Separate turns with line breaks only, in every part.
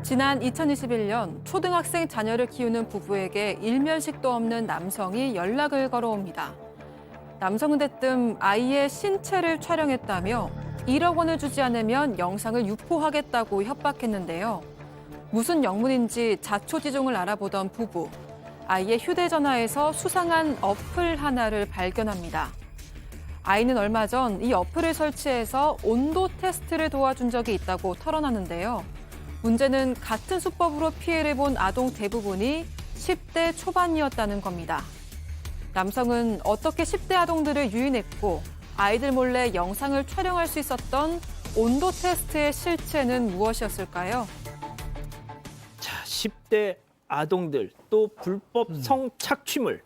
지난 2021년 초등학생 자녀를 키우는 부부에게 일면식도 없는 남성이 연락을 걸어옵니다. 남성은 대뜸 아이의 신체를 촬영했다며 1억 원을 주지 않으면 영상을 유포하겠다고 협박했는데요. 무슨 영문인지 자초지종을 알아보던 부부. 아이의 휴대전화에서 수상한 어플 하나를 발견합니다. 아이는 얼마 전 이 어플을 설치해서 온도 테스트를 도와준 적이 있다고 털어놨는데요. 문제는 같은 수법으로 피해를 본 아동 대부분이 10대 초반이었다는 겁니다. 남성은 어떻게 10대 아동들을 유인했고 아이들 몰래 영상을 촬영할 수 있었던 온도 테스트의 실체는 무엇이었을까요?
자, 10대 아동들 또 불법 성착취물.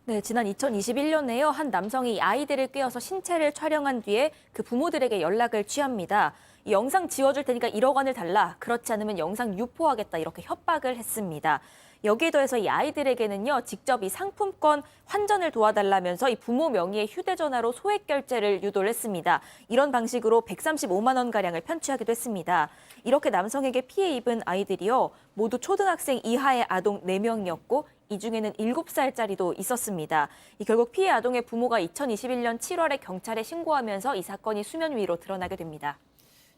네, 지난 2021년에요. 한 남성이 아이들을 꿰어서 신체를 촬영한 뒤에 그 부모들에게 연락을 취합니다. 이 영상 지워줄 테니까 1억 원을 달라. 그렇지 않으면 영상 유포하겠다. 이렇게 협박을 했습니다. 여기에 더해서 이 아이들에게는요, 직접 이 상품권 환전을 도와달라면서 이 부모 명의의 휴대전화로 소액 결제를 유도를 했습니다. 이런 방식으로 135만 원가량을 편취하기도 했습니다. 이렇게 남성에게 피해 입은 아이들이요, 모두 초등학생 이하의 아동 4명이었고 이 중에는 7살짜리도 있었습니다. 결국 피해 아동의 부모가 2021년 7월에 경찰에 신고하면서 이 사건이 수면 위로 드러나게 됩니다.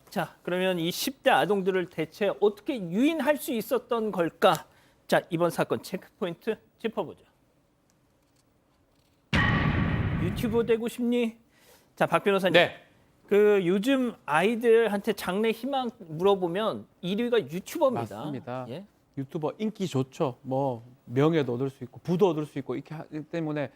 자, 그러면 이 10대 아동들을 대체 어떻게 유인할 수 있었던 걸까? 자, 이번 사건 체크포인트 짚어보죠. 유튜버 되고 싶니? 자, 박 변호사님.
네.
그 요즘 아이들한테 장래 희망 물어보면 1위가 유튜버입니다.
맞습니다.
예?
유튜버 인기 좋죠. 뭐 명예도 얻을 수 있고 부도 얻을 수 있고 이렇게 하기 때문에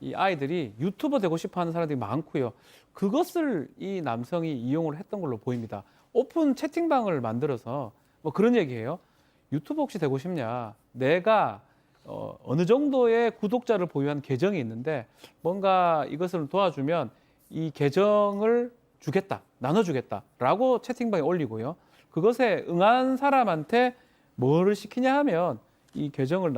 이 아이들이 유튜버 되고 싶어하는 사람들이 많고요. 그것을 이 남성이 이용을 했던 걸로 보입니다. 오픈 채팅방을 만들어서 뭐 그런 얘기예요. 유튜버 혹시 되고 싶냐? 내가 어느 정도의 구독자를 보유한 계정이 있는데 뭔가 이것을 도와주면 이 계정을 주겠다, 나눠주겠다라고 채팅방에 올리고요. 그것에 응한 사람한테 뭐를 시키냐 하면 이 계정을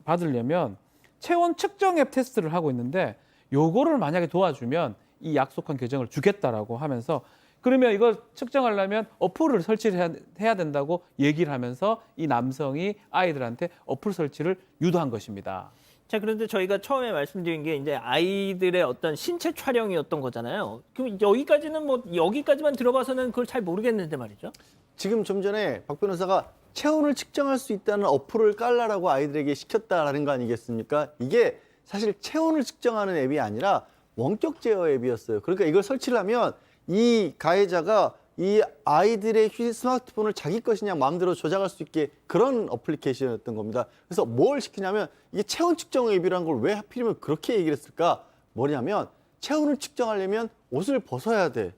받으려면 체온 측정 앱 테스트를 하고 있는데 요거를 만약에 도와주면 이 약속한 계정을 주겠다라고 하면서 그러면 이걸 측정하려면 어플을 설치를 해야 된다고 얘기를 하면서 이 남성이 아이들한테 어플 설치를 유도한 것입니다.
자, 그런데 저희가 처음에 말씀드린 게 이제 아이들의 어떤 신체 촬영이었던 거잖아요. 그럼 여기까지만 들어봐서는 그걸 잘 모르겠는데 말이죠.
지금 좀 전에 박 변호사가 체온을 측정할 수 있다는 어플을 깔라라고 아이들에게 시켰다라는 거 아니겠습니까? 이게 사실 체온을 측정하는 앱이 아니라 원격 제어 앱이었어요. 그러니까 이걸 설치를 하면 이 가해자가 이 아이들의 스마트폰을 자기 것이냐 마음대로 조작할 수 있게 그런 어플리케이션이었던 겁니다. 그래서 뭘 시키냐면 이게 체온 측정 앱이라는 걸 왜 하필이면 그렇게 얘기를 했을까? 뭐냐면 체온을 측정하려면 옷을 벗어야 돼.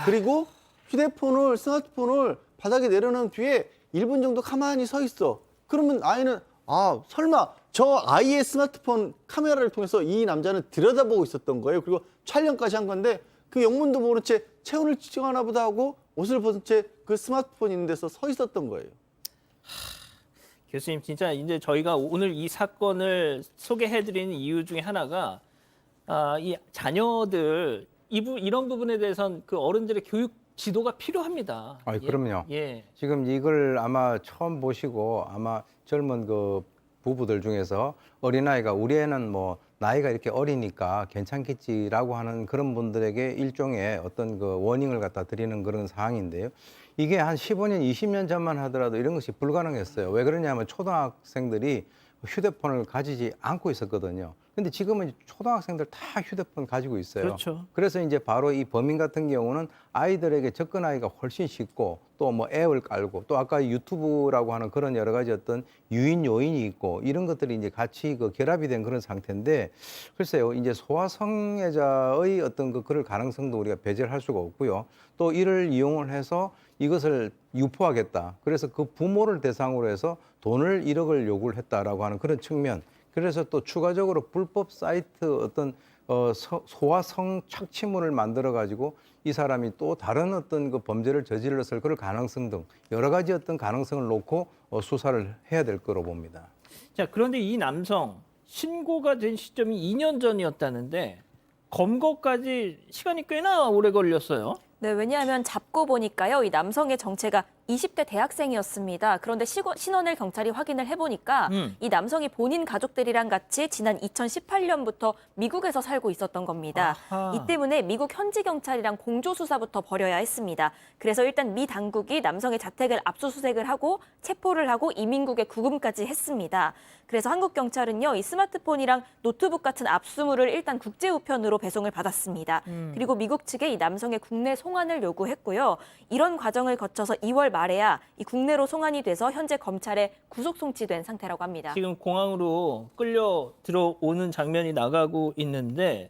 그리고 스마트폰을 바닥에 내려놓은 뒤에 1분 정도 가만히 서 있어. 그러면 아이는 설마 저 아이의 스마트폰 카메라를 통해서 이 남자는 들여다보고 있었던 거예요. 그리고 촬영까지 한 건데 그 영문도 모른 채 체온을 측정하나 보다 하고 옷을 벗은 채 그 스마트폰 있는 데서 서 있었던 거예요.
교수님, 진짜 이제 저희가 오늘 이 사건을 소개해드리는 이유 중에 하나가 이 자녀들 이런 부분에 대해서는 그 어른들의 교육 지도가 필요합니다.
그럼요.
예.
지금 이걸 아마 처음 보시고 아마 젊은 그 부부들 중에서 어린아이가 우리 애는 뭐 나이가 이렇게 어리니까 괜찮겠지라고 하는 그런 분들에게 일종의 어떤 그 워닝을 갖다 드리는 그런 상황인데요. 이게 한 15년, 20년 전만 하더라도 이런 것이 불가능했어요. 왜 그러냐면 초등학생들이 휴대폰을 가지지 않고 있었거든요. 근데 지금은 초등학생들 다 휴대폰 가지고 있어요.
그렇죠.
그래서 이제 바로 이 범인 같은 경우는 아이들에게 접근하기가 훨씬 쉽고 또 뭐 앱을 깔고 또 아까 유튜브라고 하는 그런 여러 가지 어떤 유인 요인이 있고 이런 것들이 이제 같이 그 결합이 된 그런 상태인데 글쎄요, 이제 소아성애자의 어떤 그럴 가능성도 우리가 배제를 할 수가 없고요. 또 이를 이용을 해서 이것을 유포하겠다. 그래서 그 부모를 대상으로 해서 돈을 1억을 요구를 했다라고 하는 그런 측면. 그래서 또 추가적으로 불법 사이트 어떤 소아 성착취물을 만들어 가지고 이 사람이 또 다른 어떤 그 범죄를 저질렀을 그럴 가능성 등 여러 가지 어떤 가능성을 놓고 수사를 해야 될 거로 봅니다.
자, 그런데 이 남성 신고가 된 시점이 2년 전이었다는데 검거까지 시간이 꽤나 오래 걸렸어요.
네, 왜냐하면 잡고 보니까요, 이 남성의 정체가 20대 대학생이었습니다. 그런데 신원을 경찰이 확인을 해보니까 이 남성이 본인 가족들이랑 같이 지난 2018년부터 미국에서 살고 있었던 겁니다.
아하.
이 때문에 미국 현지 경찰이랑 공조 수사부터 벌여야 했습니다. 그래서 일단 미 당국이 남성의 자택을 압수수색을 하고 체포를 하고 이민국에 구금까지 했습니다. 그래서 한국 경찰은요, 이 스마트폰이랑 노트북 같은 압수물을 일단 국제 우편으로 배송을 받았습니다. 그리고 미국 측에 이 남성의 국내 송환을 요구했고요. 이런 과정을 거쳐서 2월 말에야 이 국내로 송환이 돼서 현재 검찰에 구속 송치된 상태라고 합니다.
지금 공항으로 끌려 들어오는 장면이 나가고 있는데,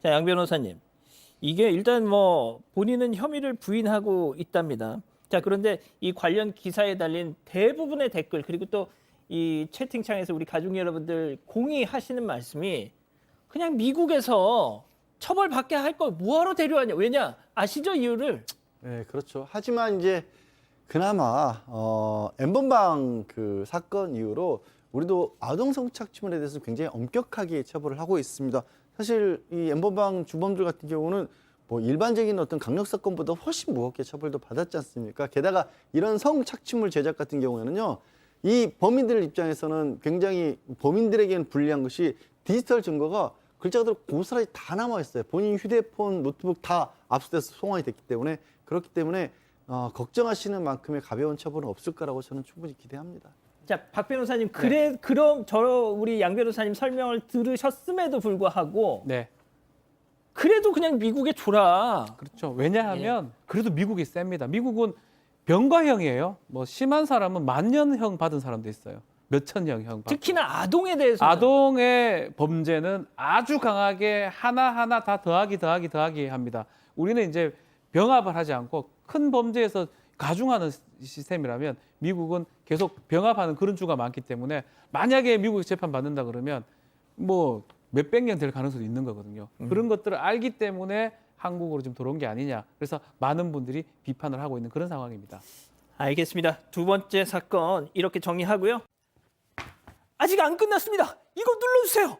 자, 양 변호사님, 이게 일단 뭐 본인은 혐의를 부인하고 있답니다. 자, 그런데 이 관련 기사에 달린 대부분의 댓글, 그리고 또 이 채팅창에서 우리 가족 여러분들 공의하시는 말씀이 그냥 미국에서 처벌받게 할 걸 뭐하러 데려왔냐. 왜냐? 아시죠, 이유를?
네, 그렇죠. 하지만 이제 그나마 엠번방 그 사건 이후로 우리도 아동 성착취물에 대해서 굉장히 엄격하게 처벌을 하고 있습니다. 사실 이 엠번방 주범들 같은 경우는 뭐 일반적인 어떤 강력 사건보다 훨씬 무겁게 처벌도 받았지 않습니까? 게다가 이런 성착취물 제작 같은 경우에는요, 이 범인들 입장에서는 굉장히 범인들에게는 불리한 것이 디지털 증거가 글자 그대로 고스란히 다 남아 있어요. 본인 휴대폰, 노트북 다 압수돼서 송환이 됐기 때문에, 그렇기 때문에 걱정하시는 만큼의 가벼운 처벌은 없을 거라고 저는 충분히 기대합니다.
자, 박 변호사님, 그럼 우리 양 변호사님 설명을 들으셨음에도 불구하고
네,
그래도 그냥 미국에 줘라.
그렇죠. 왜냐하면 그래도 미국이 셉니다. 미국은 병과형이에요. 뭐 심한 사람은 만년형 받은 사람도 있어요. 몇천년형.
특히나 아동에 대해서
아동의 범죄는 아주 강하게 하나하나 다 더하기 합니다. 우리는 이제 병합을 하지 않고 큰 범죄에서 가중하는 시스템이라면 미국은 계속 병합하는 그런 주가 많기 때문에 만약에 미국에서 재판받는다 그러면 뭐 몇백 년 될 가능성도 있는 거거든요. 그런 것들을 알기 때문에 한국으로 좀 들어온 게 아니냐. 그래서 많은 분들이 비판을 하고 있는 그런 상황입니다.
알겠습니다. 두 번째 사건 이렇게 정리하고요. 아직 안 끝났습니다. 이거 눌러주세요.